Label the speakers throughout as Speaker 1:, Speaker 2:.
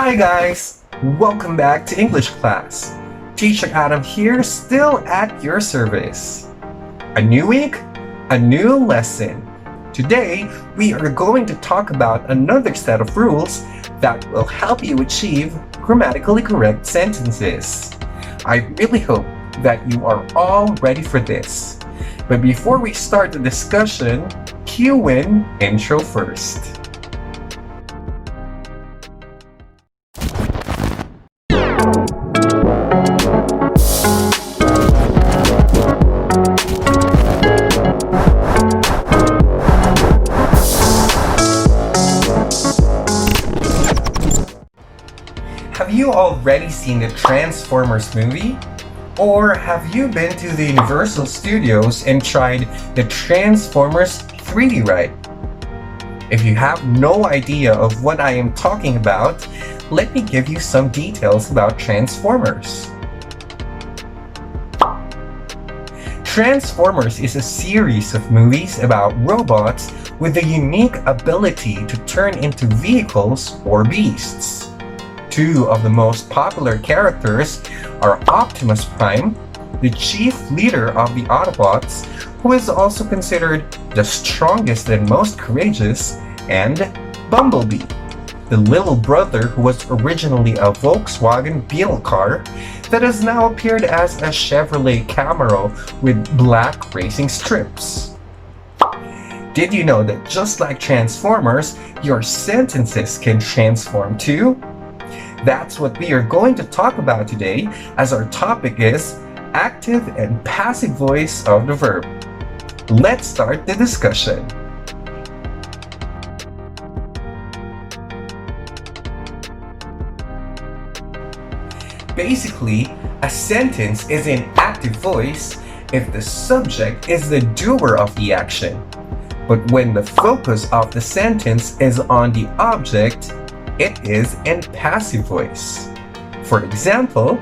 Speaker 1: Hi guys! Welcome back to English class. Teacher Adam here, still at your service. A new week, a new lesson. Today, we are going to talk about another set of rules that will help you achieve grammatically correct sentences. I really hope that you are all ready for this. But before we start the discussion, cue in intro first. Have you already seen the Transformers movie? Or have you been to the Universal Studios and tried the Transformers 3D ride? If you have no idea of what I am talking about, let me give you some details about Transformers. Transformers is a series of movies about robots with the unique ability to turn into vehicles or beasts. Two of the most popular characters are Optimus Prime, the chief leader of the Autobots, who is also considered the strongest and most courageous, and Bumblebee, the little brother who was originally a Volkswagen Beetle car that has now appeared as a Chevrolet Camaro with black racing strips. Did you know that just like Transformers, your sentences can transform too? That's what we are going to talk about today, as our topic is active and passive voice of the verb. Let's start the discussion. Basically, a sentence is in active voice if the subject is the doer of the action. But when the focus of the sentence is on the object, it is in passive voice. For example,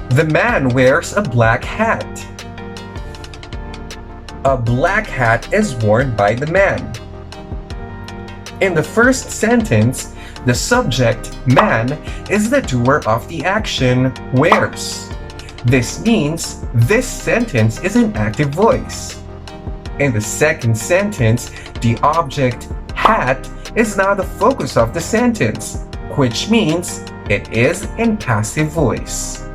Speaker 1: the man wears a black hat. A black hat is worn by the man. In the first sentence, the subject, man, is the doer of the action, wears. This means this sentence is in active voice. In the second sentence, the object, hat, is now the focus of the sentence, which means it is in passive voice.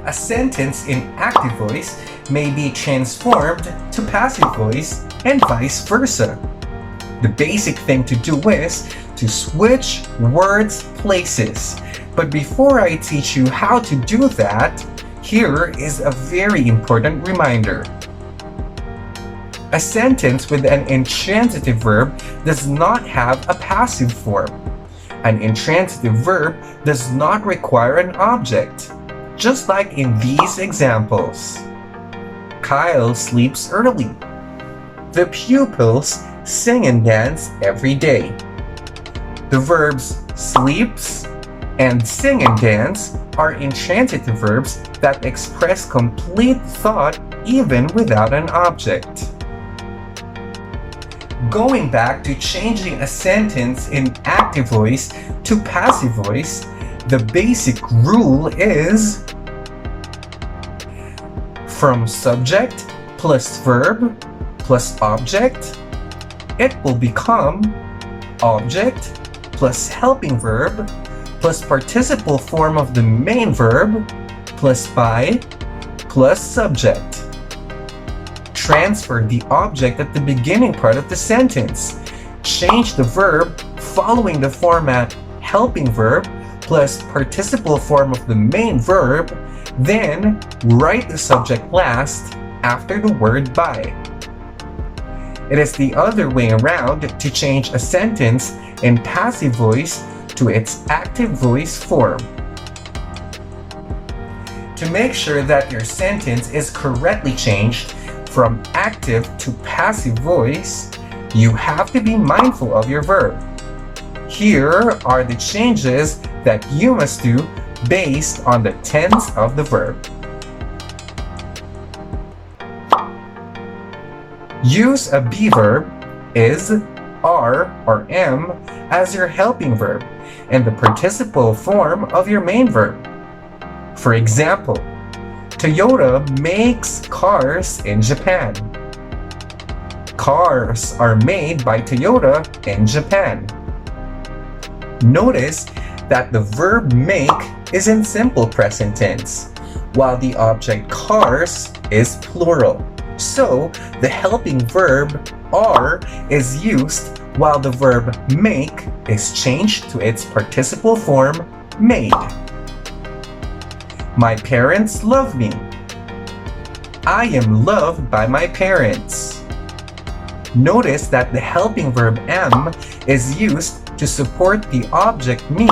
Speaker 1: A sentence in active voice may be transformed to passive voice and vice versa. The basic thing to do is to switch words places. But before I teach you how to do that, here is a very important reminder. A sentence with an intransitive verb does not have a passive form. An intransitive verb does not require an object, just like in these examples. Kyle sleeps early. The pupils sing and dance every day. The verbs sleeps and sing and dance are intransitive verbs that express complete thought even without an object. Going back to changing a sentence in active voice to passive voice, the basic rule is from subject plus verb plus object, it will become object plus helping verb plus participle form of the main verb plus by plus subject. Transfer the object at the beginning part of the sentence. Change the verb following the format helping verb plus participle form of the main verb, then write the subject last after the word by. It is the other way around to change a sentence in passive voice to its active voice form. To make sure that your sentence is correctly changed from active to passive voice, you have to be mindful of your verb. Here are the changes that you must do based on the tense of the verb. Use a be verb is are or am as your helping verb and the participle form of your main verb. For example, Toyota makes cars in Japan. Cars are made by Toyota in Japan. Notice that the verb make is in simple present tense, while the object cars is plural. So, the helping verb are is used while the verb make is changed to its participle form made. My parents love me. I am loved by my parents. Notice that the helping verb am is used to support the object me,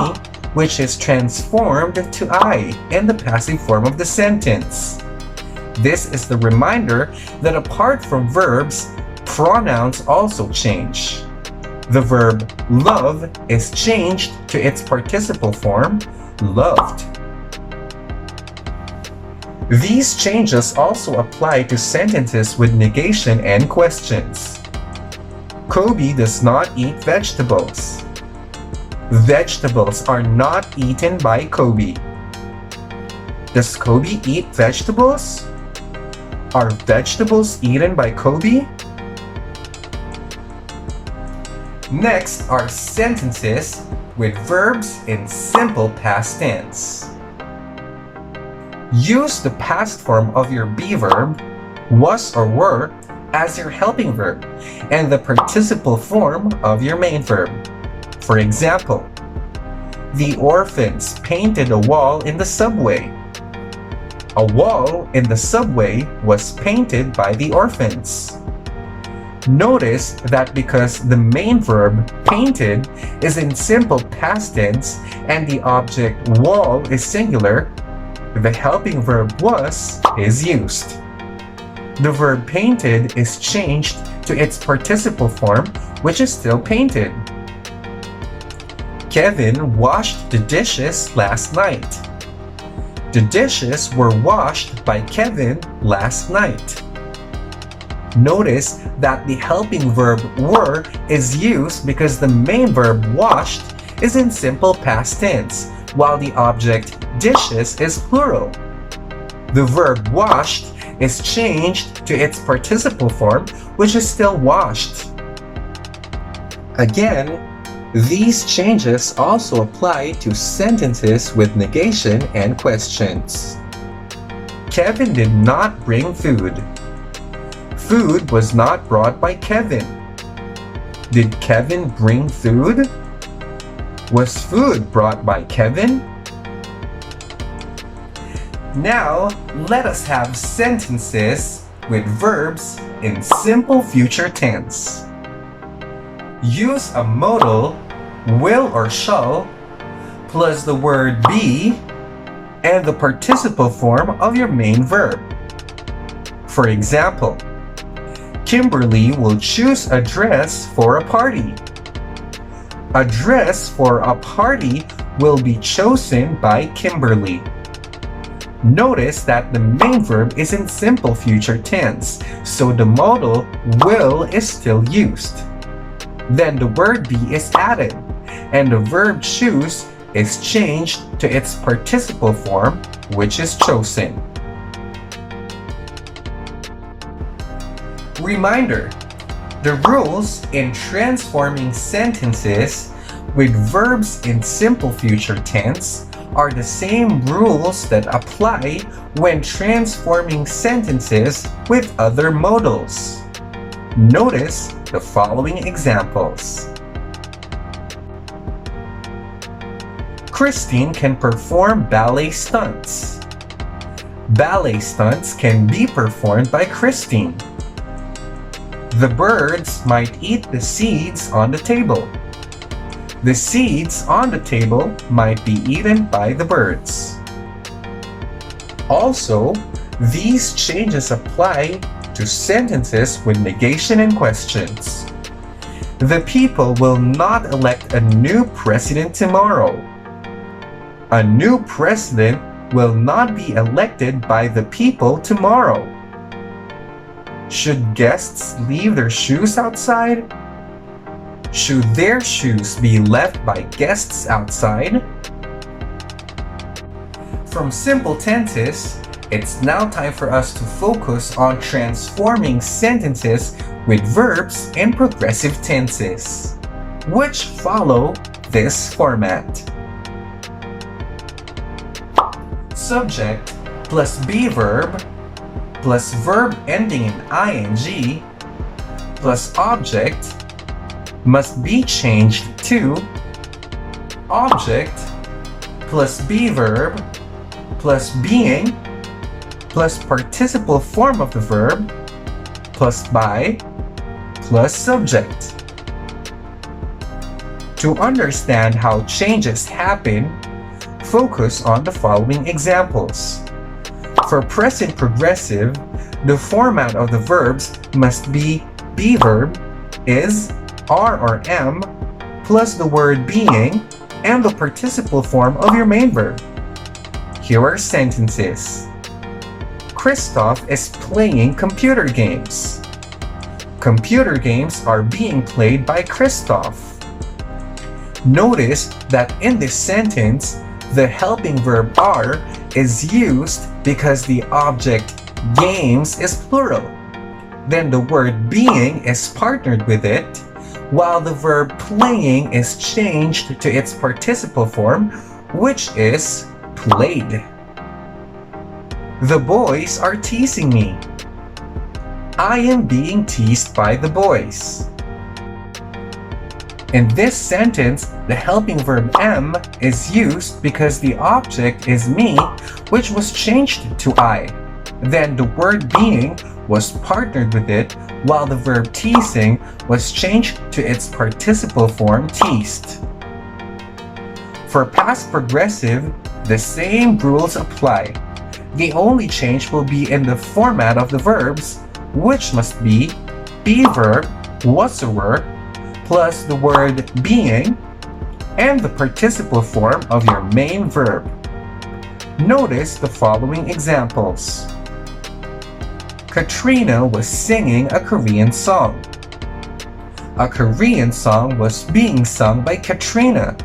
Speaker 1: which is transformed to I in the passive form of the sentence. This is the reminder that apart from verbs, pronouns also change. The verb love is changed to its participle form, loved. These changes also apply to sentences with negation and questions. Kobe does not eat vegetables. Vegetables are not eaten by Kobe. Does Kobe eat vegetables? Are vegetables eaten by Kobe? Next are sentences with verbs in simple past tense. Use the past form of your be verb, was or were, as your helping verb and the participle form of your main verb. For example, the orphans painted a wall in the subway. A wall in the subway was painted by the orphans. Notice that because the main verb painted is in simple past tense and the object wall is singular, the helping verb was is used. The verb painted is changed to its participle form, which is still painted. Kevin washed the dishes last night. The dishes were washed by Kevin last night. Notice that the helping verb were is used because the main verb washed is in simple past tense, while the object dishes is plural. The verb washed is changed to its participle form, which is still washed. Again, these changes also apply to sentences with negation and questions. Kevin did not bring food. Food was not brought by Kevin. Did Kevin bring food? Was food brought by Kevin? Now, let us have sentences with verbs in simple future tense. Use a modal, will or shall, plus the word be and the participle form of your main verb. For example, Kimberly will choose a dress for a party. A dress for a party will be chosen by Kimberly. Notice that the main verb is in simple future tense, so the modal will is still used. Then the word be is added, and the verb choose is changed to its participle form, which is chosen. Reminder: the rules in transforming sentences with verbs in simple future tense are the same rules that apply when transforming sentences with other modals. Notice the following examples. Christine can perform ballet stunts. Ballet stunts can be performed by Christine. The birds might eat the seeds on the table. The seeds on the table might be eaten by the birds. Also, these changes apply to sentences with negation and questions. The people will not elect a new president tomorrow. A new president will not be elected by the people tomorrow. Should guests leave their shoes outside? Should their shoes be left by guests outside? From simple tenses, it's now time for us to focus on transforming sentences with verbs in progressive tenses, which follow this format. Subject plus be verb plus verb ending in ing plus object must be changed to object plus be verb plus being plus participle form of the verb plus by plus subject. To understand how changes happen, focus on the following examples. For present progressive, the format of the verbs must be verb, is, are or am, plus the word being and the participle form of your main verb. Here are sentences. Christoph is playing computer games. Computer games are being played by Christoph. Notice that in this sentence, the helping verb are is used because the object games is plural. Then the word being is partnered with it, while the verb playing is changed to its participle form, which is played. The boys are teasing me. I am being teased by the boys. In this sentence, the helping verb am is used because the object is me, which was changed to I. Then the word being was partnered with it, while the verb teasing was changed to its participle form teased. For past progressive, the same rules apply. The only change will be in the format of the verbs, which must be verb, was a word, plus the word being and the participle form of your main verb. Notice the following examples. Katrina was singing a Korean song. A Korean song was being sung by Katrina.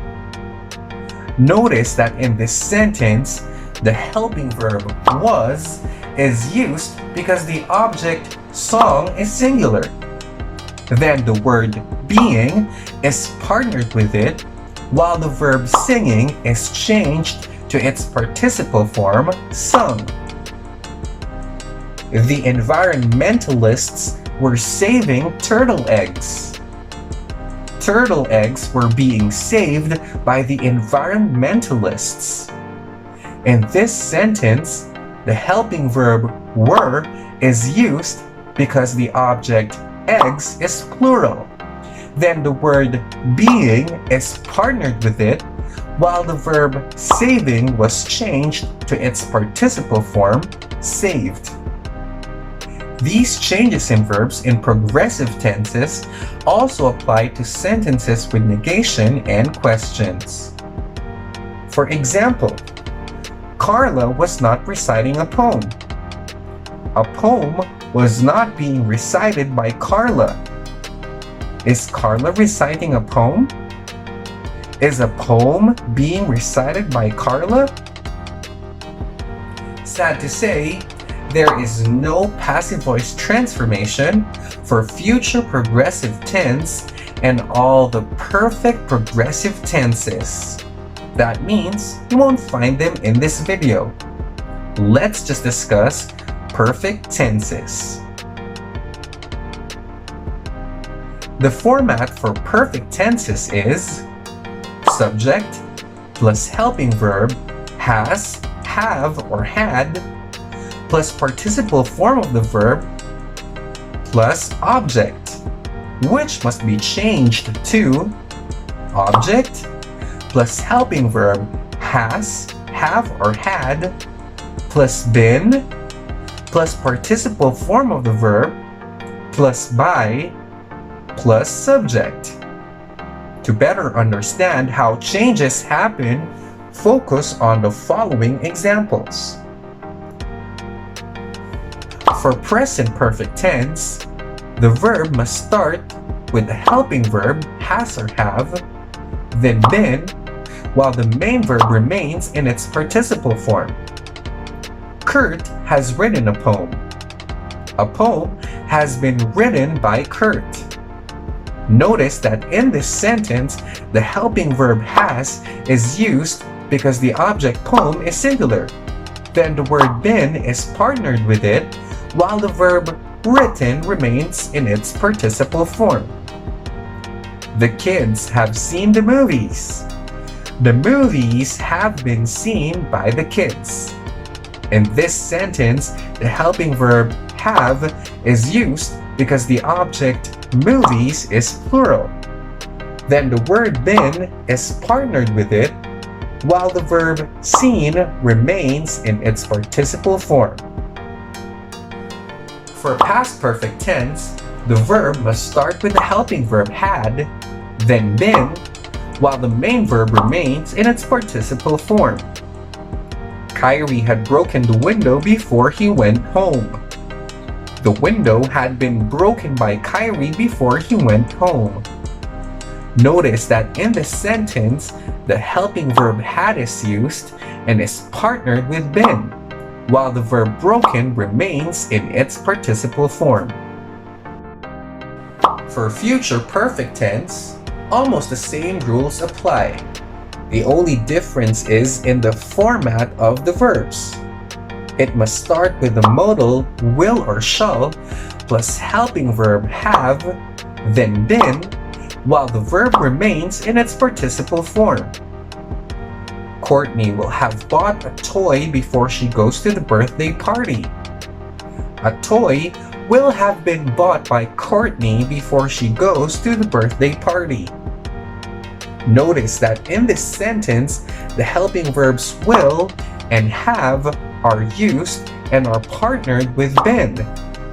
Speaker 1: Notice that in this sentence, the helping verb was is used because the object song is singular. Then the word being is partnered with it, while the verb singing is changed to its participle form sung. The environmentalists were saving turtle eggs. Turtle eggs were being saved by the environmentalists. In this sentence, the helping verb were is used because the object eggs is plural. Then the word being is partnered with it, while the verb saving was changed to its participle form saved. These changes in verbs in progressive tenses also apply to sentences with negation and questions. For example, Carla was not reciting a poem. A poem was not being recited by Carla. Is Carla reciting a poem? Is a poem being recited by Carla? Sad to say, there is no passive voice transformation for future progressive tense and all the perfect progressive tenses. That means you won't find them in this video. Let's just discuss perfect tenses. The format for perfect tenses is subject plus helping verb has, have, or had plus participle form of the verb plus object, which must be changed to object plus helping verb has, have, or had plus been plus participle form of the verb plus by plus subject. To better understand how changes happen, focus on the following examples. For present perfect tense, the verb must start with the helping verb has or have, then been, while the main verb remains in its participle form. Kurt has written a poem. A poem has been written by Kurt. Notice that in this sentence, the helping verb has is used because the object poem is singular. Then the word been is partnered with it, while the verb written remains in its participle form. The kids have seen the movies. The movies have been seen by the kids. In this sentence, the helping verb have is used because the object movies is plural. Then the word been is partnered with it, while the verb seen remains in its participle form. For past perfect tense, the verb must start with the helping verb had, then been, while the main verb remains in its participle form. Kyrie had broken the window before he went home. The window had been broken by Kyrie before he went home. Notice that in this sentence, the helping verb had is used and is partnered with been, while the verb broken remains in its participle form. For future perfect tense, almost the same rules apply. The only difference is in the format of the verbs. It must start with the modal will or shall plus helping verb have, then been, while the verb remains in its participle form. Courtney will have bought a toy before she goes to the birthday party. A toy will have been bought by Courtney before she goes to the birthday party. Notice that in this sentence, the helping verbs will and have are used and are partnered with been,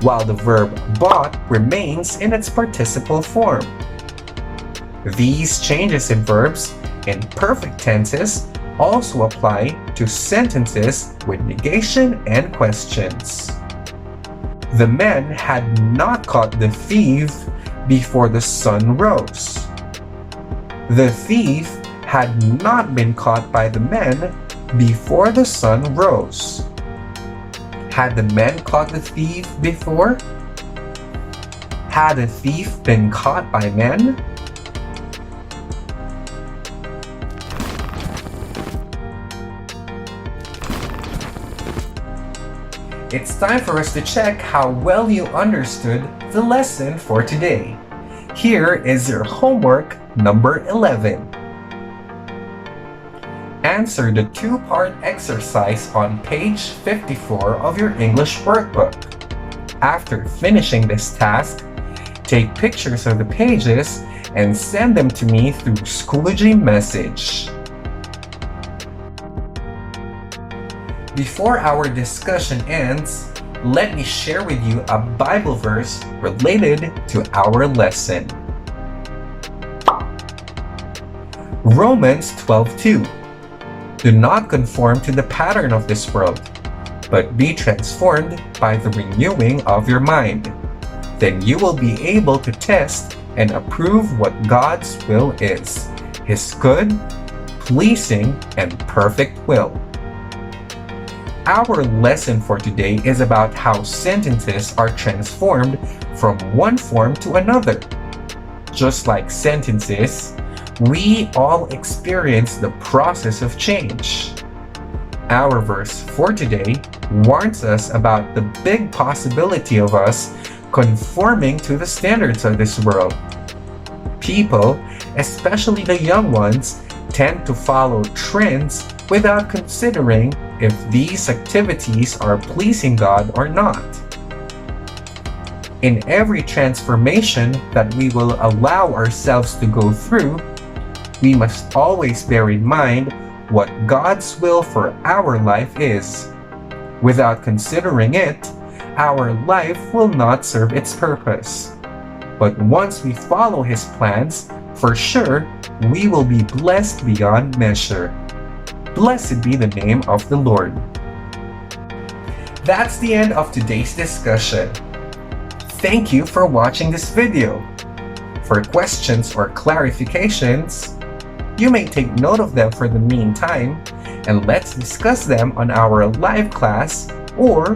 Speaker 1: while the verb bought remains in its participle form. These changes in verbs in perfect tenses also apply to sentences with negation and questions. The men had not caught the thief before the sun rose. The thief had not been caught by the men before the sun rose. Had the men caught the thief before? Had the thief been caught by men? It's time for us to check how well you understood the lesson for today. Here is your homework number 11. Answer the two-part exercise on page 54 of your English workbook. After finishing this task, take pictures of the pages and send them to me through Schoology message. Before our discussion ends, let me share with you a Bible verse related to our lesson. Romans 12:2. Do not conform to the pattern of this world, but be transformed by the renewing of your mind. Then you will be able to test and approve what God's will is, His good, pleasing, and perfect will. Our lesson for today is about how sentences are transformed from one form to another. Just like sentences, we all experience the process of change. Our verse for today warns us about the big possibility of us conforming to the standards of this world. People, especially the young ones, tend to follow trends without considering if these activities are pleasing God or not. In every transformation that we will allow ourselves to go through, we must always bear in mind what God's will for our life is. Without considering it, our life will not serve its purpose. But once we follow His plans, for sure, we will be blessed beyond measure. Blessed be the name of the Lord. That's the end of today's discussion. Thank you for watching this video. For questions or clarifications, you may take note of them for the meantime, and let's discuss them on our live class or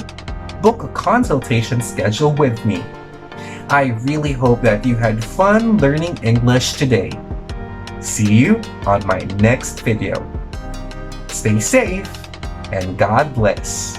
Speaker 1: book a consultation schedule with me. I really hope that you had fun learning English today. See you on my next video. Stay safe and God bless.